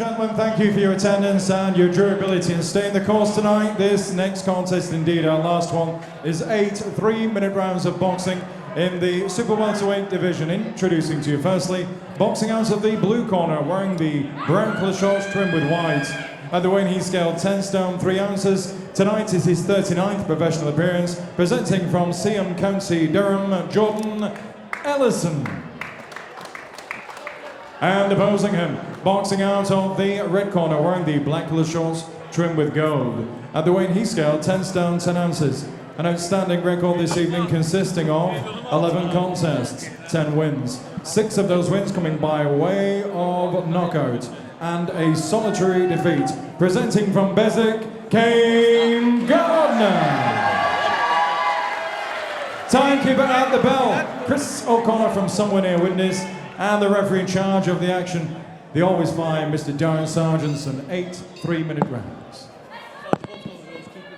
gentlemen, thank you for your attendance and your durability and staying the course tonight. This next contest, indeed our last one, is 8 3-minute rounds of boxing in the super welterweight division. Introducing to you firstly, boxing out of the blue corner, wearing the brown colour shorts trimmed with white. At the weight he scaled 10 stone 3 ounces. Tonight is his 39th professional appearance, presenting from Seaham County, Durham, Jordan Ellison. And opposing him, boxing out of the red corner, wearing the black colour shorts trimmed with gold. At the weight he scaled 10 stone 10 ounces. An outstanding record this evening consisting of 11 contests, 10 wins. 6 of those wins coming by way of knockout and a solitary defeat. Presenting from Beswick, Kane, Gardner. Timekeeper at the bell, Chris O'Connor from somewhere near witness. And the referee in charge of the action, the always fine Mr. Darren Sargentson, 8 3-minute rounds. Keep it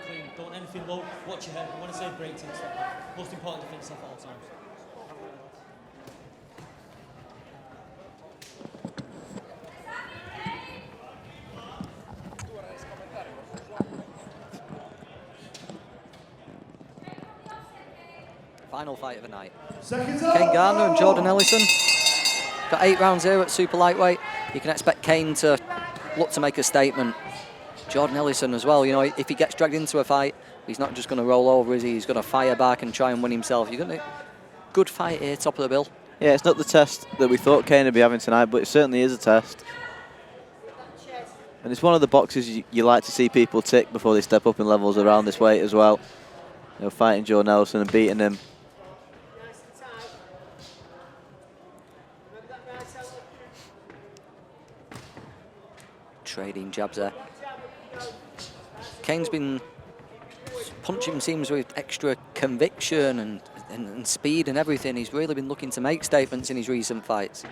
clean, don't want anything low, watch your head, we want to say break things like that. Most important defence stuff at all times. Final fight of the night. Kane Gardner and Jordan Ellison. Got 8 rounds here at super lightweight. You can expect Kane to look to make a statement. Jordan Ellison as well, you know, if he gets dragged into a fight, he's not just going to roll over, is he? He's going to fire back and try and win himself. You're going to good fight here, top of the bill. Yeah, it's not the test that we thought Kane would be having tonight, but it certainly is a test. And it's one of the boxes you like to see people tick before they step up in levels around this weight as well. You know, fighting Jordan Ellison and beating him. Trading jabs there. Kane's been punching, seems, with extra conviction and speed and everything. He's really been looking to make statements in his recent fights.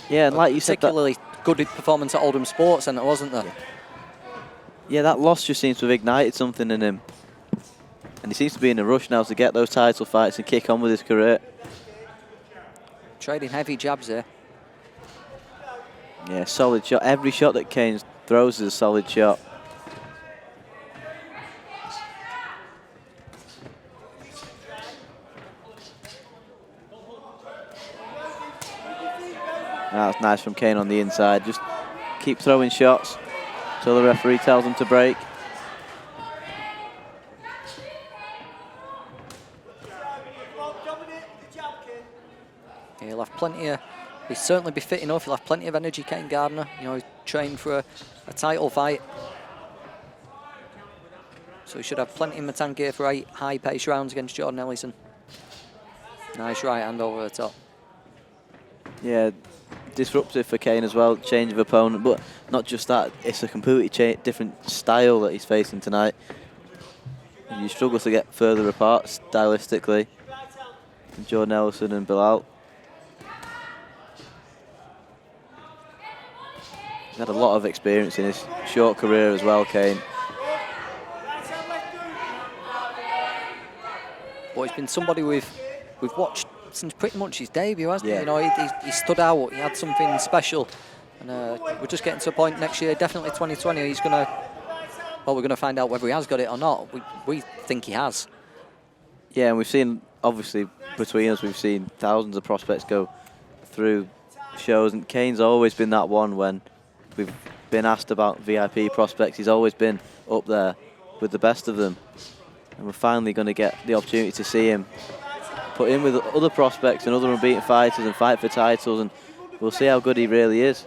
Yeah, and like you said, particularly good performance at Oldham Sports Centre, wasn't there? Yeah, that loss just seems to have ignited something in him. And he seems to be in a rush now to get those title fights and kick on with his career. Trading heavy jabs there. Yeah, solid shot. Every shot that Kane throws is a solid shot. That was nice from Kane on the inside. Just keep throwing shots until the referee tells him to break. He'll have plenty of... He'll certainly be fit enough. He'll have plenty of energy, Kane Gardner. You know, he's trained for a title fight. So he should have plenty in the tank here for 8 high-paced rounds against Jordan Ellison. Nice right hand over the top. Yeah, disruptive for Kane as well, change of opponent. But not just that, it's a completely different style that he's facing tonight. You struggle to get further apart stylistically. Jordan Ellison and Bilal. He's had a lot of experience in his short career as well, Kane. But he's been somebody we've watched since pretty much his debut, hasn't he? Yeah. You know, he stood out. He had something special, and we're just getting to a point next year, definitely 2020. He's gonna. Well, we're gonna find out whether he has got it or not. We think he has. Yeah, and we've seen, obviously, between us, we've seen thousands of prospects go through shows, and Kane's always been that one when we've been asked about VIP prospects. He's always been up there with the best of them. And we're finally going to get the opportunity to see him put in with other prospects and other unbeaten fighters and fight for titles, and we'll see how good he really is.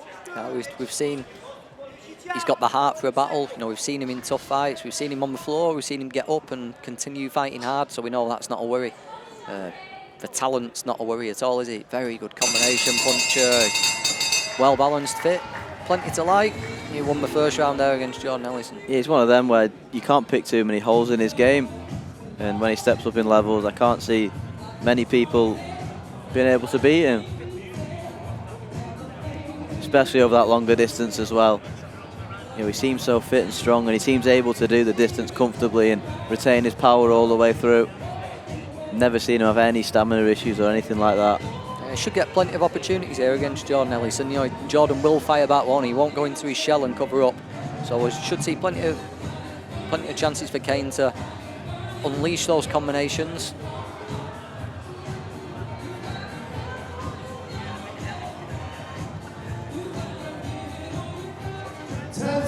We've seen he's got the heart for a battle. You know, we've seen him in tough fights. We've seen him on the floor. We've seen him get up and continue fighting hard, so we know that's not a worry. The talent's not a worry at all, is it? Very good combination puncher, well-balanced, fit. Plenty to like. He won the first round there against Jordan Ellison. Yeah, he's one of them where you can't pick too many holes in his game. And when he steps up in levels, I can't see many people being able to beat him. Especially over that longer distance as well. You know, he seems so fit and strong, and he seems able to do the distance comfortably and retain his power all the way through. Never seen him have any stamina issues or anything like that. Should get plenty of opportunities here against Jordan Ellison. You know, Jordan will fire back one. He won't go into his shell and cover up. So we should see plenty of chances for Kane to unleash those combinations.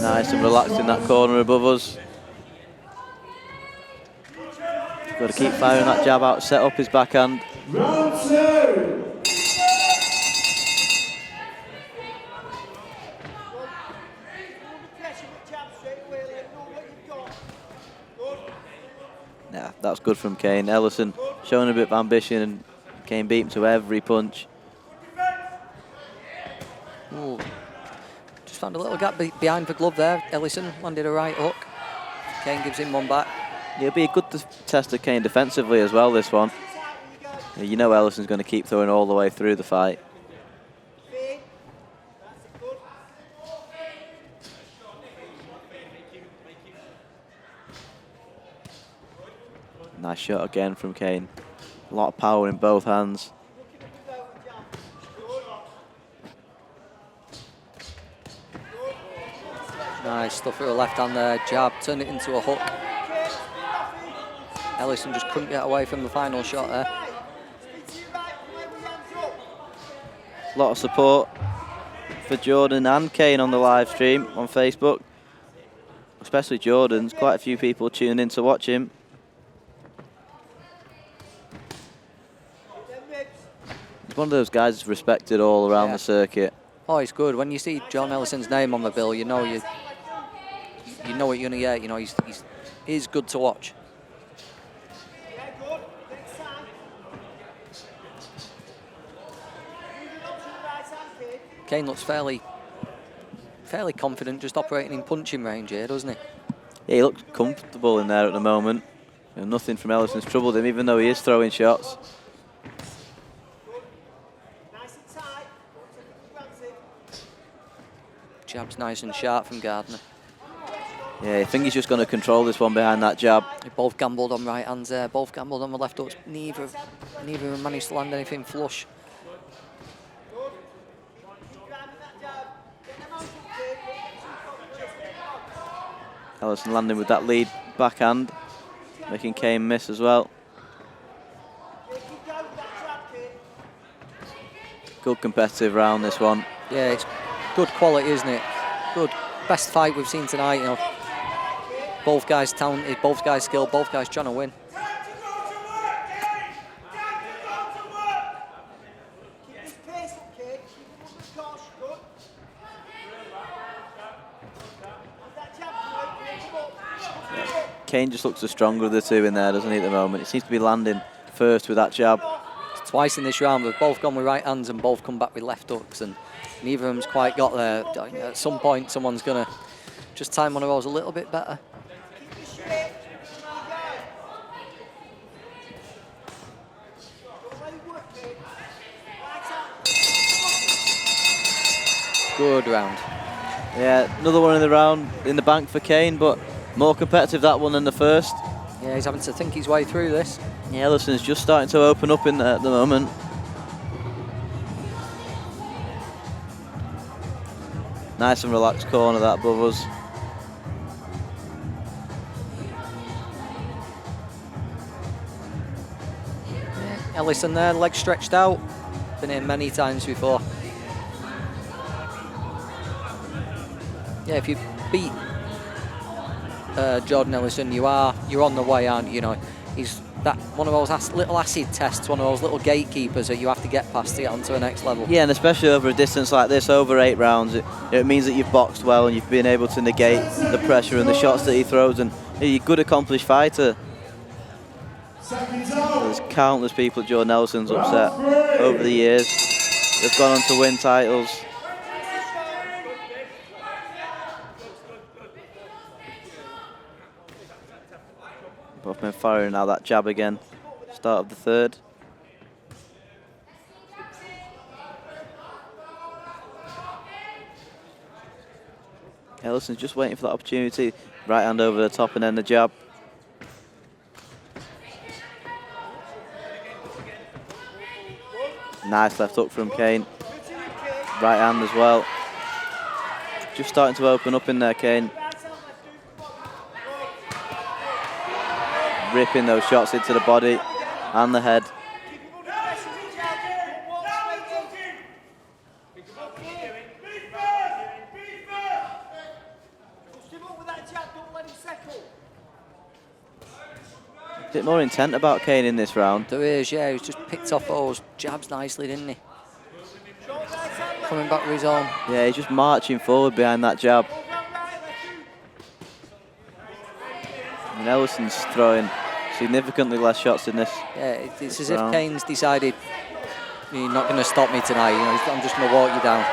Nice and relaxed in that corner above us. Got to keep firing that jab out, set up his backhand. Round 2. Yeah, that's good from Kane. Ellison showing a bit of ambition, and Kane beat him to every punch. Ooh. Just found a little gap behind the glove there. Ellison landed a right hook. Kane gives him one back. It'll be a good test of Kane defensively as well, this one. You know Ellison's going to keep throwing all the way through the fight. Nice shot again from Kane. A lot of power in both hands. Nice stuff through a left hand there. Jab, turned it into a hook. Ellison just couldn't get away from the final shot there. A lot of support for Jordan and Kane on the live stream on Facebook. Especially Jordan's. Quite a few people tuning in to watch him. He's one of those guys that's respected all around the circuit. Oh, he's good. When you see John Ellison's name on the bill, you know you know what you're gonna get. You know he's good to watch. Kane looks fairly confident, just operating in punching range here, doesn't he? Yeah, he looks comfortable in there at the moment. You know, nothing from Ellison's troubled him, even though he is throwing shots. Jab's nice and sharp from Gardner. Yeah, I think he's just going to control this one behind that jab. They both gambled on right hands there, both gambled on the left hooks. Neither of them managed to land anything flush. Ellison landing with that lead backhand, making Kane miss as well. Good competitive round, this one. Yeah, it's good quality, isn't it? Good, best fight we've seen tonight. You know, both guys talented, both guys skilled, both guys trying to win. Kane just looks the stronger of the two in there, doesn't he, at the moment? He seems to be landing first with that jab. Twice in this round, they've both gone with right hands and both come back with left hooks, and neither of them's quite got there. At some point, someone's going to just time one of those a little bit better. Good round. Yeah, another one in the round in the bank for Kane, but more competitive that one than the first. Yeah, he's having to think his way through this. Yeah, Ellison's just starting to open up in there at the moment. Nice and relaxed corner that above us. Yeah, Ellison there, legs stretched out. Been here many times before. Yeah, if you beat Jordan Ellison, you're on the way, aren't you? You know, he's that one of those little acid tests, one of those little gatekeepers that you have to get past to get onto the next level. Yeah, and especially over a distance like this, over 8 rounds, it means that you've boxed well and you've been able to negate the pressure and the shots that he throws, and you're a good, accomplished fighter. There's countless people that Jordan Ellison's upset over the years. They've gone on to win titles. Both men firing now that jab again. Start of the third. Ellison's just waiting for that opportunity. Right hand over the top and then the jab. Nice left hook from Kane. Right hand as well. Just starting to open up in there, Kane. Ripping those shots into the body and the head. A bit more intent about Kane in this round. There is, yeah. He's just picked off those jabs nicely, didn't he? Coming back with his own. Yeah, he's just marching forward behind that jab. And Ellison's throwing significantly less shots in this. Yeah, it's as round. if Kane's decided, you're not going to stop me tonight. You know, I'm just going to walk you down.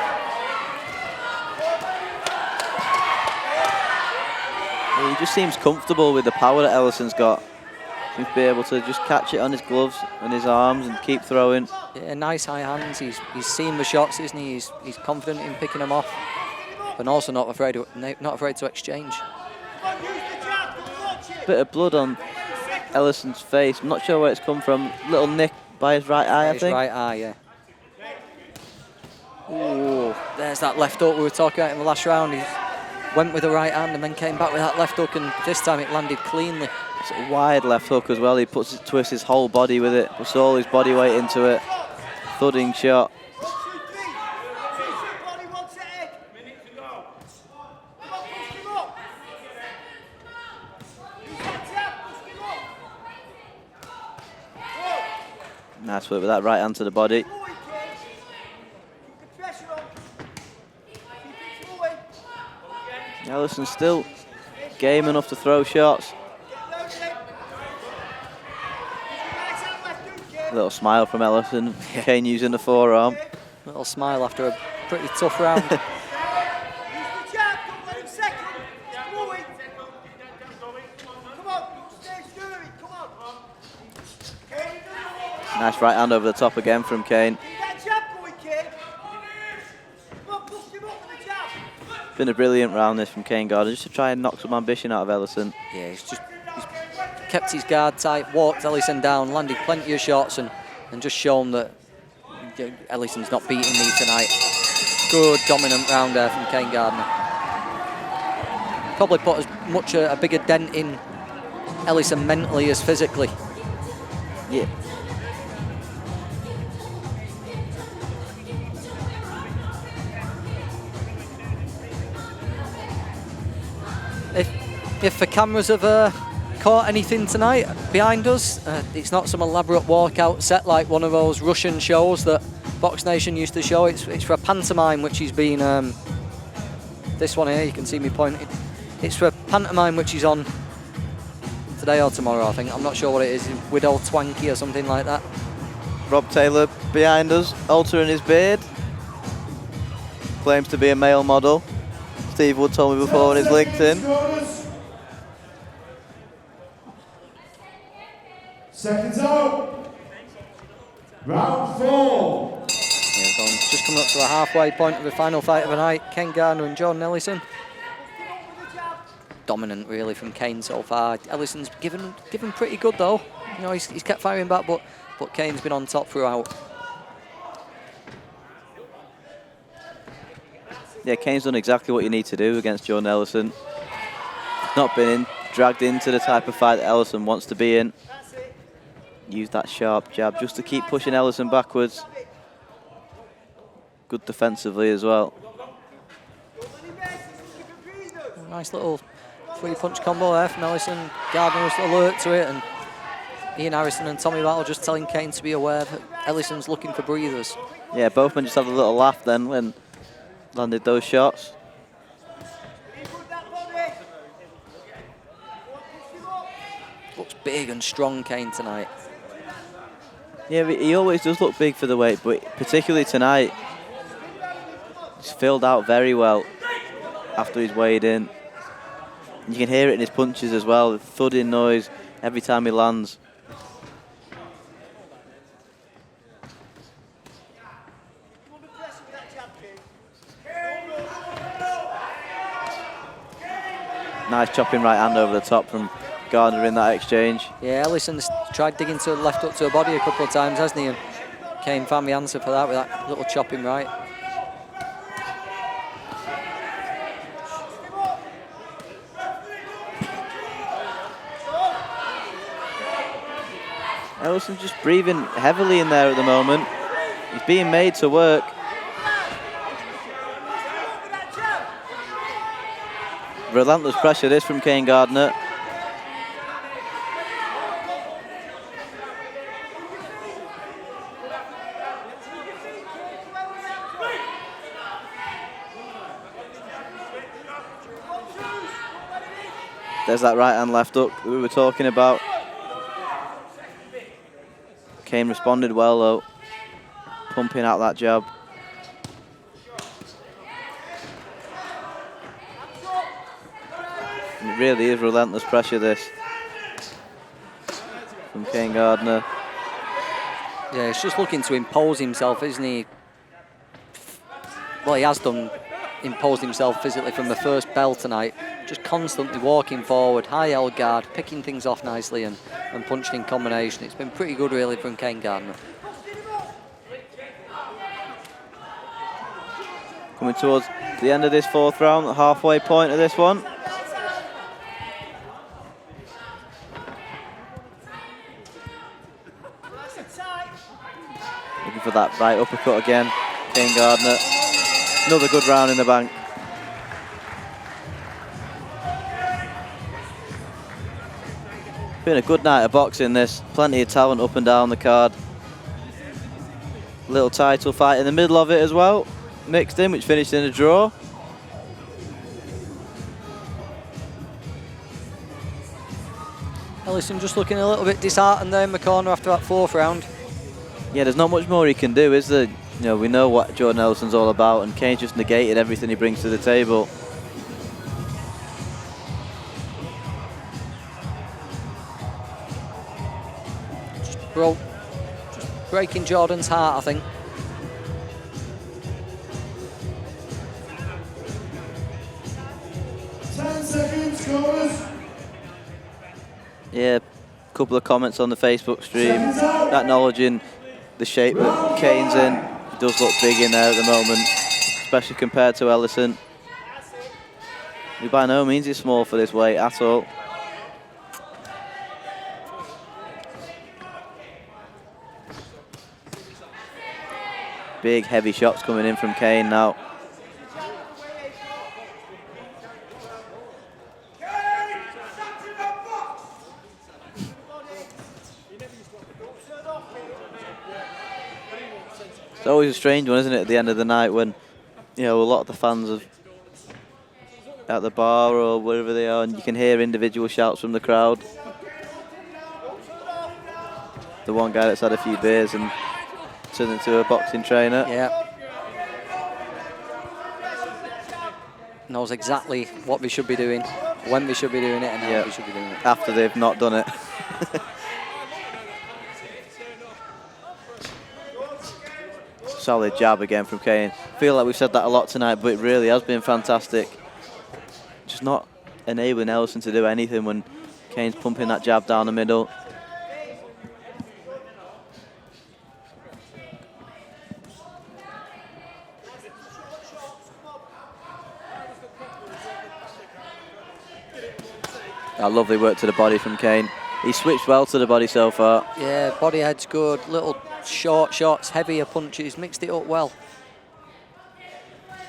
Yeah, he just seems comfortable with the power that Ellison's got. Seems to be able to just catch it on his gloves and his arms and keep throwing. Yeah, nice high hands. He's seen the shots, isn't he? He's confident in picking them off, but also not afraid to exchange. Bit of blood on Ellison's face. I'm not sure where it's come from. Little nick by his right eye, I His think. right eye, yeah. Ooh, there's that left hook we were talking about in the last round. He went with the right hand and then came back with that left hook, and this time it landed cleanly. It's a wide left hook as well. He twists his whole body with it. Puts all his body weight into it. Thudding shot. Nice work with that right hand to the body. Ellison still game enough to throw shots. A little smile from Ellison. Kane using the forearm. Little smile after a pretty tough round. Nice right hand over the top again from Kane. Been a brilliant round this from Kane Gardner, just to try and knock some ambition out of Ellison. Yeah, he's kept his guard tight, walked Ellison down, landed plenty of shots, and just shown that Ellison's not beating me tonight. Good dominant round there from Kane Gardner. Probably put as much a bigger dent in Ellison mentally as physically. Yeah. If the cameras have caught anything tonight behind us, it's not some elaborate walkout set like one of those Russian shows that Box Nation used to show. It's for a pantomime which has been, this one here, you can see me pointing. It's for a pantomime which is on today or tomorrow, I think. I'm not sure what it is, Widow Twanky or something like that. Rob Taylor behind us, altering his beard. Claims to be a male model. Steve Wood told me before on his LinkedIn. Seconds out. Round 4. Yeah, just coming up to the halfway point of the final fight of the night. Kane Gardner and John Ellison. Dominant, really, from Kane so far. Ellison's given pretty good though. You know, he's kept firing back, but Kane's been on top throughout. Yeah, Kane's done exactly what you need to do against John Ellison. Not been dragged into the type of fight that Ellison wants to be in. Use that sharp jab just to keep pushing Ellison backwards. Good defensively as well. Nice little three-punch combo there from Ellison. Gardner was alert to it, and Ian Harrison and Tommy Battle just telling Kane to be aware that Ellison's looking for breathers. Yeah, both men just had a little laugh then when landed those shots. Looks big and strong, Kane, tonight. Yeah, but he always does look big for the weight, but particularly tonight, he's filled out very well after he's weighed in. And you can hear it in his punches as well, the thudding noise every time he lands. Nice chopping right hand over the top from Gardner in that exchange. Yeah, Ellison's tried digging to the left up to her body a couple of times, hasn't he? And Kane found the answer for that with that little chopping right. Ellison just breathing heavily in there at the moment. He's being made to work. Relentless pressure this from Kane Gardner. There's that right hand left hook that we were talking about. Kane responded well though, pumping out that jab. And it really is relentless pressure this from Kane Gardner. Yeah, he's just looking to impose himself, isn't he? Well, he has done imposed himself physically from the first bell tonight. Just constantly walking forward, high L guard, picking things off nicely and punching in combination. It's been pretty good really from Kane Gardner. Coming towards the end of this fourth round, the halfway point of this one. Looking for that right uppercut again, Kane Gardner. Another good round in the bank. Been a good night of boxing this. Plenty of talent up and down the card. Little title fight in the middle of it as well. Mixed in, which finished in a draw. Ellison just looking a little bit disheartened there in the corner after that fourth round. Yeah, there's not much more he can do, is there? You know, we know what Jordan Ellison's all about, and Kane's just negated everything he brings to the table. Just breaking Jordan's heart, I think. Yeah, a couple of comments on the Facebook stream acknowledging the shape that Kane's in. He does look big in there at the moment, especially compared to Ellison. He by no means is small for this weight at all. Big heavy shots coming in from Kane now. It's always a strange one, isn't it, at the end of the night when, you know, a lot of the fans are at the bar or wherever they are and you can hear individual shouts from the crowd. The one guy that's had a few beers and turned into a boxing trainer. Yeah. Knows exactly what we should be doing, when we should be doing it and how we should be doing it. After they've not done it. Solid jab again from Kane. Feel like we've said that a lot tonight, but it really has been fantastic. Just not enabling Ellison to do anything when Kane's pumping that jab down the middle. That lovely work to the body from Kane. He switched well to the body so far. Yeah, body head's good, little short shots, heavier punches, mixed it up well.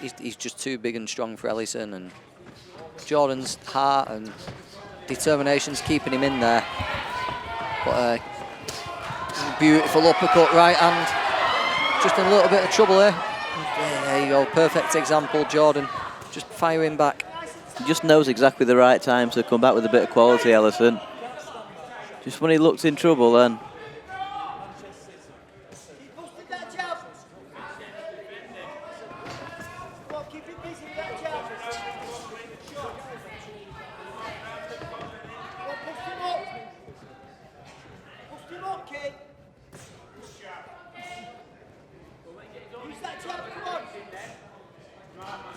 He's just too big and strong for Ellison, and Jordan's heart and determination's keeping him in there. But beautiful uppercut, right hand. Just in a little bit of trouble here. Yeah, there you go, perfect example, Jordan. Just firing back. He just knows exactly the right time to come back with a bit of quality, Ellison. Just when he looks in trouble then.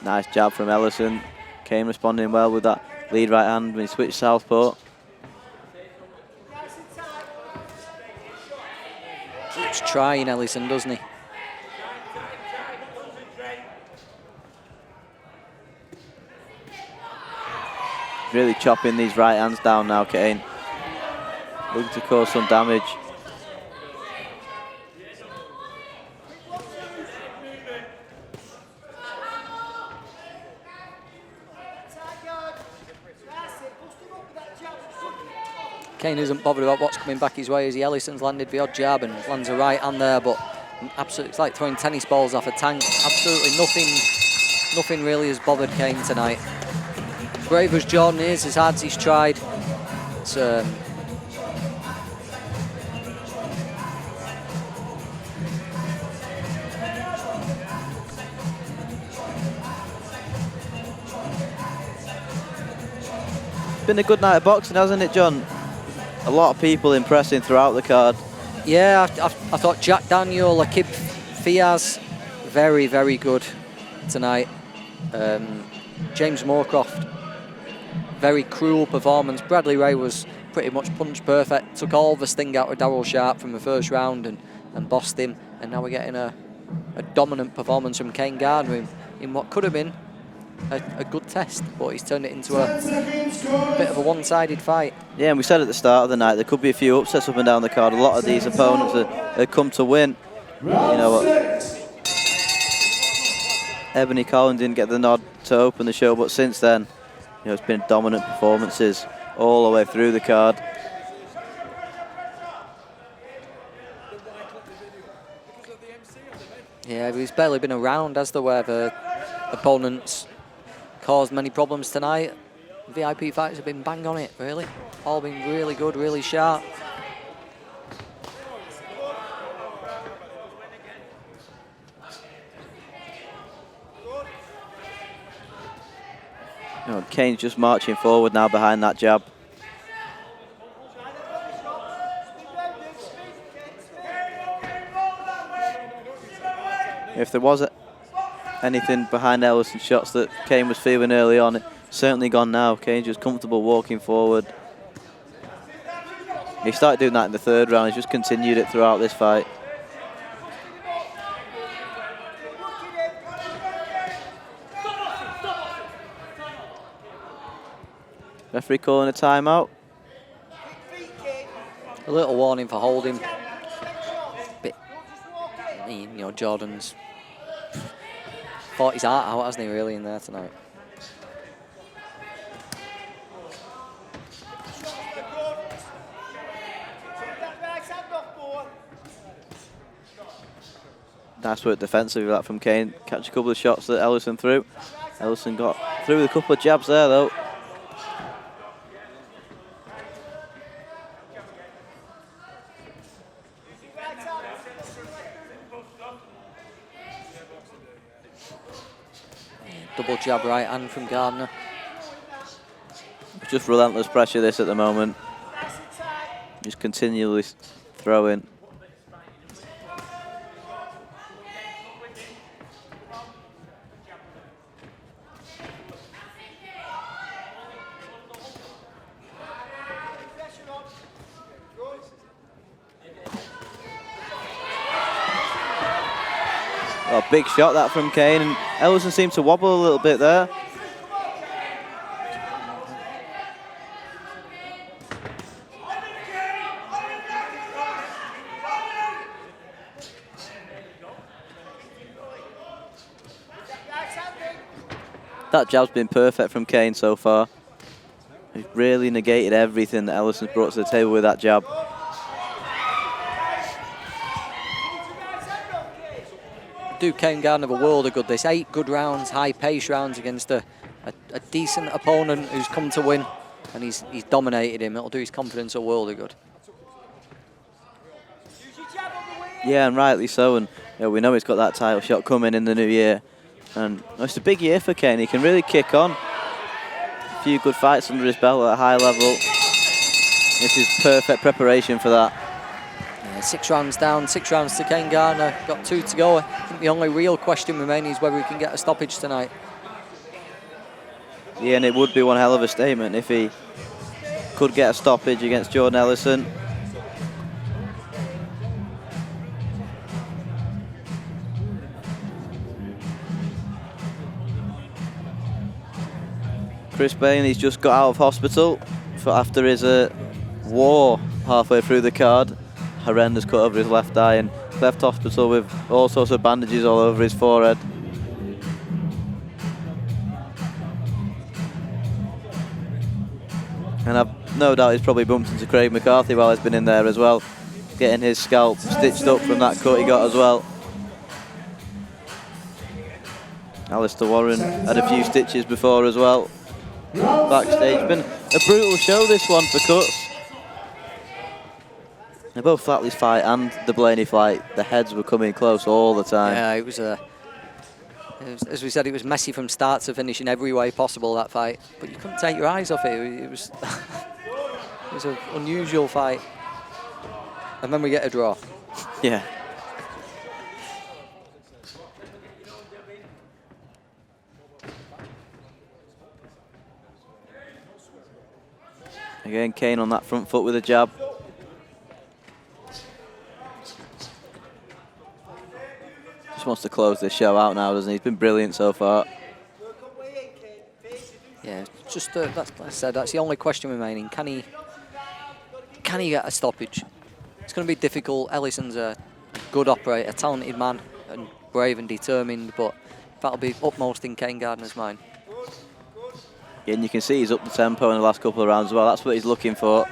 Nice jab from Ellison. Kane responding well with that lead right hand when he switched southpaw. He's trying, Ellison, doesn't he? Really chopping these right hands down now, Kane. Looking to cause some damage. Kane isn't bothered about what's coming back his way as Ellison's landed the odd jab and lands a right hand there, but absolutely, it's like throwing tennis balls off a tank. Absolutely nothing really has bothered Kane tonight. Brave as Jordan is, as hard as he's tried, it's, been a good night of boxing, hasn't it, John? A lot of people impressing throughout the card. Yeah, I thought Jack Daniel, Akib Fiaz, very, very good tonight. James Moorcroft, very cruel performance. Bradley Ray was pretty much punch perfect, took all the sting out of Darryl Sharp from the first round and bossed him. And now we're getting a dominant performance from Kane Gardner in what could have been a good test, but he's turned it into a bit of a one-sided fight. Yeah, and we said at the start of the night there could be a few upsets up and down the card. A lot of these opponents have come to win. You know what? Ebony Collin didn't get the nod to open the show, but since then, you know, it's been dominant performances all the way through the card. Yeah, he's barely been around, has there, where the opponents caused many problems tonight. VIP fights have been bang on it, really. All been really good, really sharp. You know, Kane's just marching forward now behind that jab. If there was anything behind Ellison's shots that Kane was feeling early on, it's certainly gone now. Kane's just comfortable walking forward. He started doing that in the third round. He's just continued it throughout this fight. Referee calling a timeout. A little warning for holding. Bit, you know, Jordan's fought his heart out, hasn't he, really, in there tonight? Nice work defensively that from Kane. Catch a couple of shots that Ellison threw. Ellison got through with a couple of jabs there, though. Double jab right hand from Gardner. Just relentless pressure this at the moment. Just continually throwing. Oh, big shot that from Kane, and Ellison seemed to wobble a little bit there. That jab's been perfect from Kane so far. He's really negated everything that Ellison's brought to the table with that jab. Do Kane Gardner a world of good this. 8 good rounds, high pace rounds against a decent opponent who's come to win, and he's dominated him. It'll do his confidence a world of good. Yeah, and rightly so. And you know, we know he's got that title shot coming in the new year. And it's a big year for Kane. He can really kick on. A few good fights under his belt at a high level. This is perfect preparation for that. Yeah, 6 rounds down, 6 rounds to Kane Gardner. Got 2 to go. I think the only real question remaining is whether he can get a stoppage tonight. Yeah, and it would be one hell of a statement if he could get a stoppage against Jordan Ellison. Chris Bain, he's just got out of hospital after his war halfway through the card. Horrendous cut over his left eye and left hospital with all sorts of bandages all over his forehead. And I've no doubt he's probably bumped into Craig McCarthy while he's been in there as well, getting his scalp stitched up from that cut he got as well. Alistair Warren had a few stitches before as well. Backstage, been a brutal show this one for cuts. And both Flatley's fight and the Blaney fight, the heads were coming close all the time. Yeah, it was as we said, it was messy from start to finish in every way possible, that fight. But you couldn't take your eyes off it. It was it was an unusual fight. And then we get a draw. Yeah. Again, Kane on that front foot with a jab. Just wants to close this show out now, doesn't he? He's been brilliant so far. Yeah, just that's like I said, that's the only question remaining. Can he get a stoppage? It's going to be difficult. Ellison's a good operator, a talented man, and brave and determined, but that'll be upmost in Kane Gardner's mind. Yeah, and you can see he's up the tempo in the last couple of rounds as well. That's what he's looking for.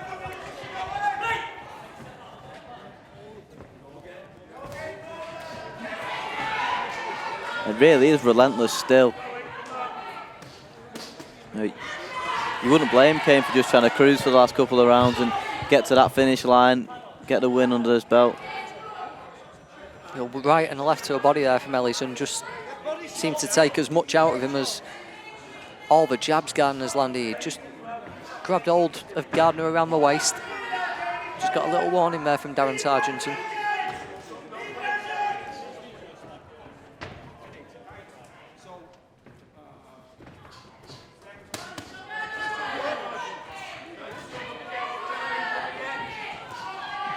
It really is relentless still. You wouldn't blame Kane for just trying to cruise for the last couple of rounds and get to that finish line, get the win under his belt. Right and left to a body there from Ellison, just seemed to take as much out of him as all the jabs Gardner's landed. He just grabbed hold of Gardner around the waist. Just got a little warning there from Darren Sargenson.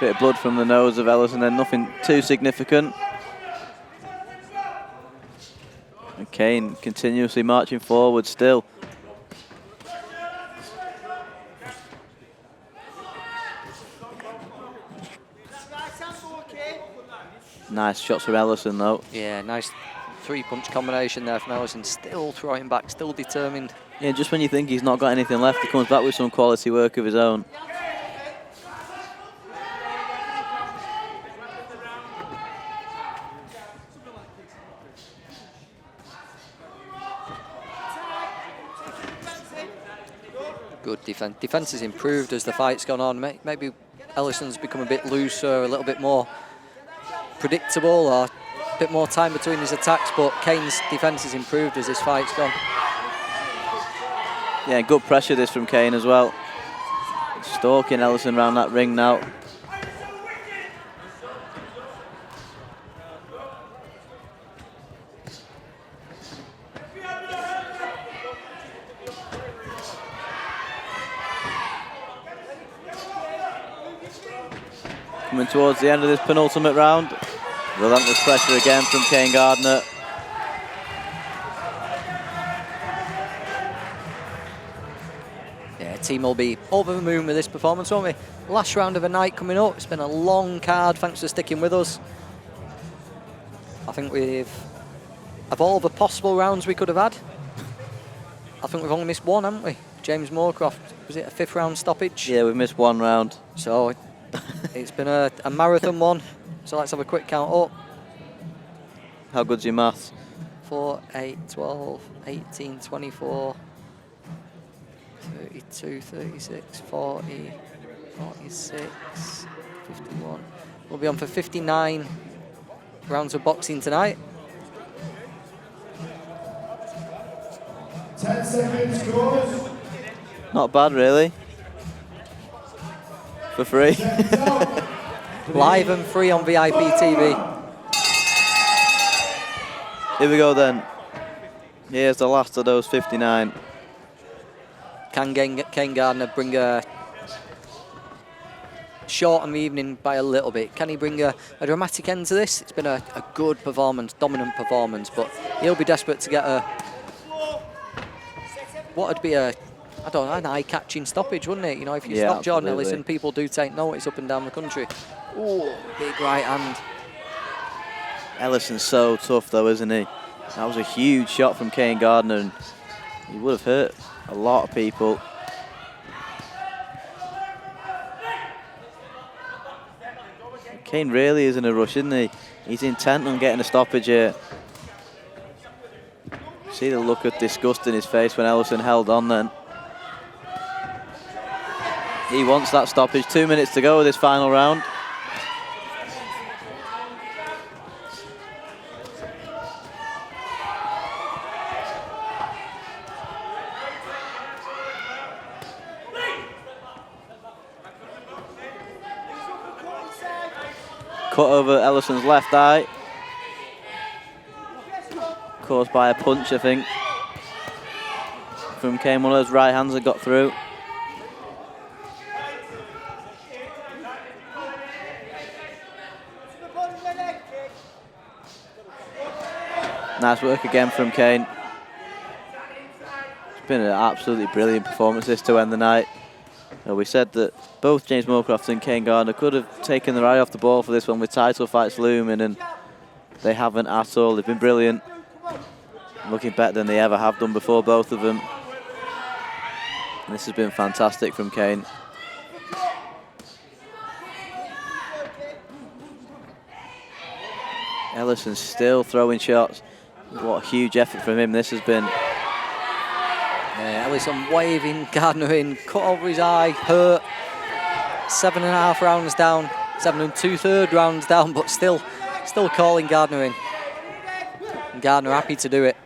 Bit of blood from the nose of Ellison, then nothing too significant. And Kane continuously marching forward still. Nice shots from Ellison though. Yeah, nice three-punch combination there from Ellison. Still throwing back, still determined. Yeah, just when you think he's not got anything left, he comes back with some quality work of his own. Good defense. Defense has improved as the fight's gone on. Maybe Ellison's become a bit looser, a little bit more predictable, or a bit more time between his attacks, but Kane's defense has improved as this fight's gone. Yeah, good pressure this from Kane as well. Stalking Ellison around that ring now. Coming towards the end of this penultimate round. Relentless pressure again from Kane Gardner. Yeah, team will be over the moon with this performance, won't we? Last round of the night coming up. It's been a long card. Thanks for sticking with us. I think of all the possible rounds we could have had, I think we've only missed one, haven't we? James Moorcroft, was it a 5th round stoppage? Yeah, we've missed one round. So it's been a marathon one. So let's have a quick count up. How good's your maths? 4, 8, 12, 18, 24, 32, 36, 40, 46, 51. We'll be on for 59 rounds of boxing tonight. 10 seconds, goes. Not bad, really. For free. Live and free on VIP TV. Here we go then. Here's the last of those 59. Can Kane Gardner bring a shorten the evening by a little bit? Can he bring a dramatic end to this? It's been a good performance, dominant performance, but he'll be desperate to get what would be an eye-catching stoppage, wouldn't it? You know, if you Yeah, stop Jordan absolutely. Ellison, people do take notice up and down the country. Ooh, big right hand. Ellison's so tough though, isn't he? That was a huge shot from Kane Gardner, and he would have hurt a lot of people. Kane really is in a rush, isn't he? He's intent on getting a stoppage here. See the look of disgust in his face when Ellison held on then. He wants that stoppage. 2 minutes to go with this final round. Cut over Ellison's left eye. Caused by a punch, I think, from Kane. One of those right hands that got through. Nice work again from Kane. It's been an absolutely brilliant performance this to end the night. We said that both James Moorcroft and Kane Gardner could have taken their eye off the ball for this one with title fights looming, and they haven't at all. They've been brilliant. Looking better than they ever have done before, both of them. And this has been fantastic from Kane. Ellison still throwing shots. What a huge effort from him this has been. Yeah, Ellison waving Gardner in, cut over his eye, hurt. 7.5 rounds down, 7 2/3 rounds down, but still calling Gardner in. And Gardner happy to do it.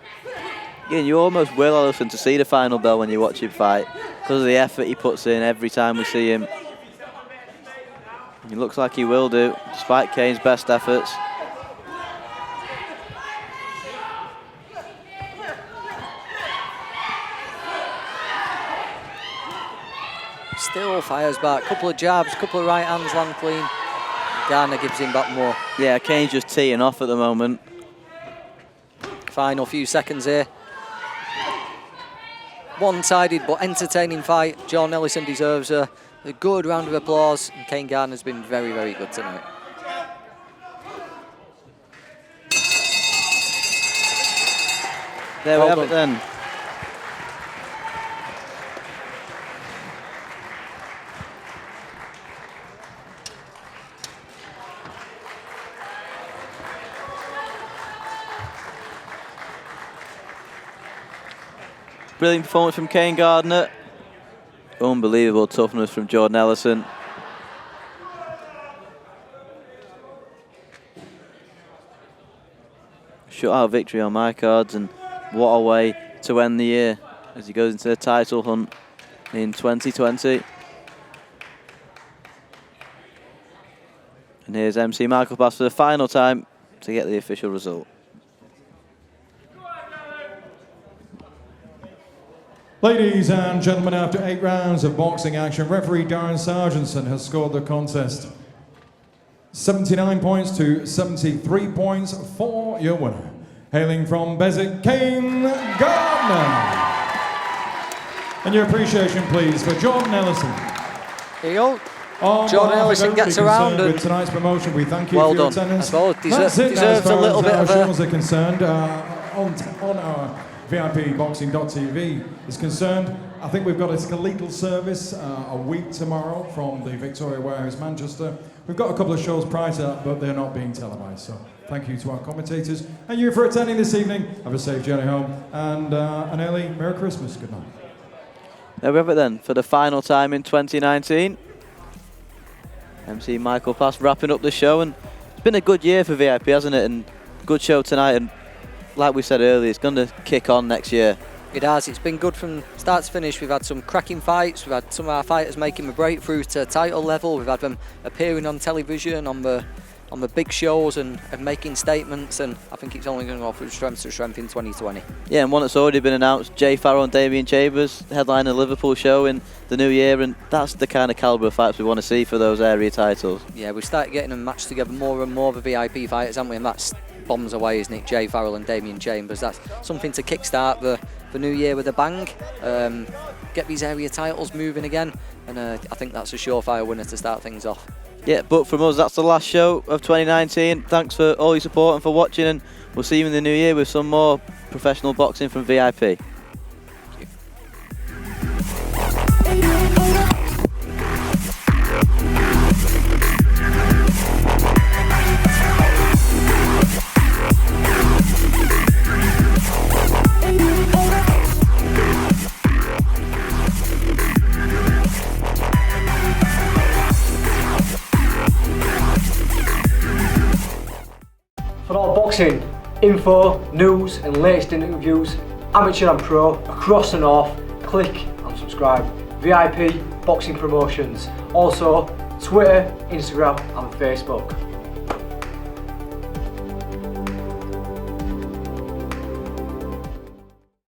Yeah, you almost will Ellison to see the final bell when you watch him fight because of the effort he puts in every time we see him. He looks like he will do, despite Kane's best efforts. Still fires back, couple of jabs, couple of right hands land clean. Gardner gives him back more. Yeah, Kane's just teeing off at the moment. Final few seconds here. One-sided but entertaining fight. Jordan Ellison deserves a good round of applause, and Kane Gardner's been very, very good tonight. There we have it then. Brilliant performance from Kane Gardner. Unbelievable toughness from Jordan Ellison. Shutout victory on my cards, and what a way to end the year as he goes into the title hunt in 2020. And here's MC Michael Pass for the final time to get the official result. Ladies and gentlemen, after 8 rounds of boxing action, referee Darren Sargentson has scored the contest 79 points to 73 points for your winner. Hailing from Beswick, Kane Gardner. And your appreciation, please, for Jordan Ellison. Here you go. On Jordan behalf of Ellison everybody gets around concerned and with tonight's promotion, we thank you well for your done. attendance. I suppose That's it deserves as a far little as bit our of a... shows are concerned. On our VIPboxing.tv is concerned, I think we've got a skeletal service a week tomorrow from the Victoria Warehouse, Manchester. We've got a couple of shows prior to that, but they're not being televised. So thank you to our commentators and you for attending this evening. Have a safe journey home and an early Merry Christmas. Good night. There we have it then for the final time in 2019. MC Michael Pass wrapping up the show, and it's been a good year for VIP, hasn't it? And good show tonight, and like we said earlier, it's going to kick on next year. It has. It's been good from start to finish. We've had some cracking fights. We've had some of our fighters making a breakthrough to title level. We've had them appearing on television, on the big shows and making statements, and I think it's only going to go from strength to strength in 2020. Yeah, and one that's already been announced, Jay Farrell and Damien Chambers, headlining the Liverpool show in the new year, and that's the kind of calibre of fights we want to see for those area titles. Yeah, we've started getting them matched together more and more, the VIP fighters, haven't we? And that's bombs away, isn't it? Jay Farrell and Damien Chambers. That's something to kickstart the new year with a bang. Get these area titles moving again, and I think that's a surefire winner to start things off. Yeah, but from us, that's the last show of 2019. Thanks for all your support and for watching, and we'll see you in the new year with some more professional boxing from VIP. For all boxing info, news and latest interviews, amateur and pro, across the north, click and subscribe. VIP Boxing Promotions. Also Twitter, Instagram and Facebook.